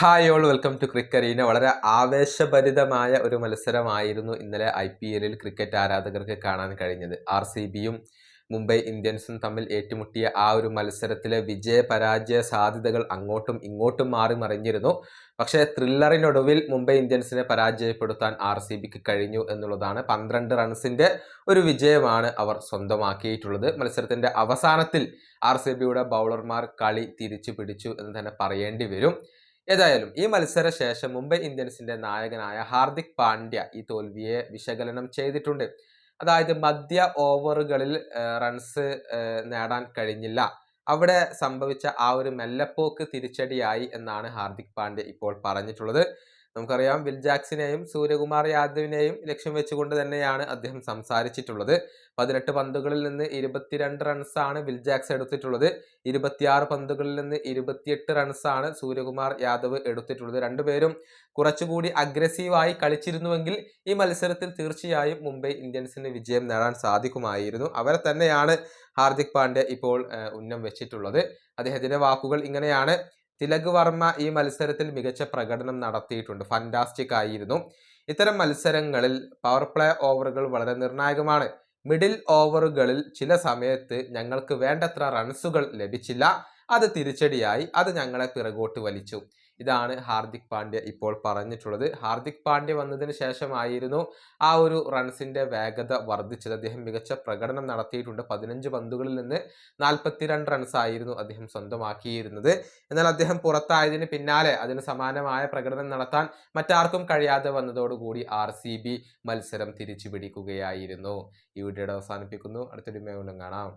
Hi all welcome to Cricarena. വളരെ ആവേശഭരിതമായ ഒരു മത്സരമായിരുന്നു ഇന്നലെ IPL ക്രിക്കറ്റ് ആരാധകർക്ക് കാണാൻ കഴിഞ്ഞത്. RCBയും മുംബൈ ഇന്ത്യൻസും തമ്മിൽ ഏറ്റുമുട്ടിയ ആ ഒരു മത്സരത്തിലെ വിജയ-പരാജയ സാധ്യതകൾ അങ്ങോട്ടും ഇങ്ങോട്ടും മാറി മറിഞ്ഞിരുന്നു. പക്ഷേ ത്രില്ലറിനൊടുവിൽ മുംബൈ ഇന്ത്യൻസിനെ പരാജയപ്പെടുത്താൻ RCBക്ക് കഴിഞ്ഞു എന്നുള്ളതാണ്. 12 റൺസിന്റെ ഒരു വിജയമാണ് അവർ സ്വന്തമാക്കിയിട്ടുള്ളത്. മത്സരത്തിന്റെ അവസാനത്തിൽ RCBയുടെ ബൗളർമാർ കളി തിരിച്ചു പിടിച്ചു എന്ന് തന്നെ പറയേണ്ടി വരും. ഏതായാലും ഈ മത്സര ശേഷം മുംബൈ ഇന്ത്യൻസിന്റെ നായകനായ ഹാർദിക് പാണ്ഡ്യ ഈ തോൽവിയെ വിശകലനം ചെയ്തിട്ടുണ്ട്. അതായത് മധ്യ ഓവറുകളിൽ റൺസ് നേടാൻ കഴിഞ്ഞില്ല. അവിടെ സംഭവിച്ച ആ ഒരു മെല്ലപ്പോക്ക് തിരിച്ചടിയായി എന്നാണ് ഹാർദിക് പാണ്ഡ്യ ഇപ്പോൾ പറഞ്ഞിട്ടുള്ളത്. നമുക്കറിയാം, വിൽ ജാക്സിനെയും സൂര്യകുമാർ യാദവിനെയും ലക്ഷ്യം വെച്ചുകൊണ്ട് തന്നെയാണ് അദ്ദേഹം സംസാരിച്ചിട്ടുള്ളത്. 18 പന്തുകളിൽ നിന്ന് 22 റൺസാണ് വിൽ ജാക്സ് എടുത്തിട്ടുള്ളത്. 26 പന്തുകളിൽ നിന്ന് 28 റൺസാണ് സൂര്യകുമാർ യാദവ് എടുത്തിട്ടുള്ളത്. രണ്ടുപേരും കുറച്ചുകൂടി അഗ്രസീവായി കളിച്ചിരുന്നുവെങ്കിൽ ഈ മത്സരത്തിൽ തീർച്ചയായും മുംബൈ ഇന്ത്യൻസിന് വിജയം നേടാൻ സാധിക്കുമായിരുന്നു. അവരെ തന്നെയാണ് ഹാർദിക് പാണ്ഡ്യ ഇപ്പോൾ ഉന്നം വെച്ചിട്ടുള്ളത്. അദ്ദേഹത്തിന്റെ വാക്കുകൾ ഇങ്ങനെയാണ്: തിലക് വർമ്മ ഈ മത്സരത്തിൽ മികച്ച പ്രകടനം നടത്തിയിട്ടുണ്ട്, ഫാന്റാസ്റ്റിക് ആയിരുന്നു. ഇത്തരം മത്സരങ്ങളിൽ പവർ പ്ലേ ഓവറുകൾ വളരെ നിർണായകമാണ്. മിഡിൽ ഓവറുകളിൽ ചില സമയത്ത് ഞങ്ങൾക്ക് വേണ്ടത്ര റൺസുകൾ ലഭിച്ചില്ല. അത് തിരിച്ചടിയായി, അത് ഞങ്ങളെ പിറകോട്ട് വലിച്ചു. ഇതാണ് ഹാർദിക് പാണ്ഡ്യ ഇപ്പോൾ പറഞ്ഞിട്ടുള്ളത്. ഹാർദിക് പാണ്ഡ്യ വന്നതിന് ശേഷമായിരുന്നു ആ ഒരു റൺസിന്റെ വേഗത വർദ്ധിച്ചത്. അദ്ദേഹം മികച്ച പ്രകടനം നടത്തിയിട്ടുണ്ട്. 15 പന്തുകളിൽ നിന്ന് 42 റൺസ് ആയിരുന്നു അദ്ദേഹം സ്വന്തമാക്കിയിരുന്നത്. എന്നാൽ അദ്ദേഹം പുറത്തായതിന് പിന്നാലെ അതിന് സമാനമായ പ്രകടനം നടത്താൻ മറ്റാർക്കും കഴിയാതെ വന്നതോടുകൂടി RCB മത്സരം തിരിച്ചു പിടിക്കുകയായിരുന്നു. ഈ വീഡിയോയുടെ അവസാനിപ്പിക്കുന്നു. അടുത്തൊരു വീഡിയോയിൽ കാണാം.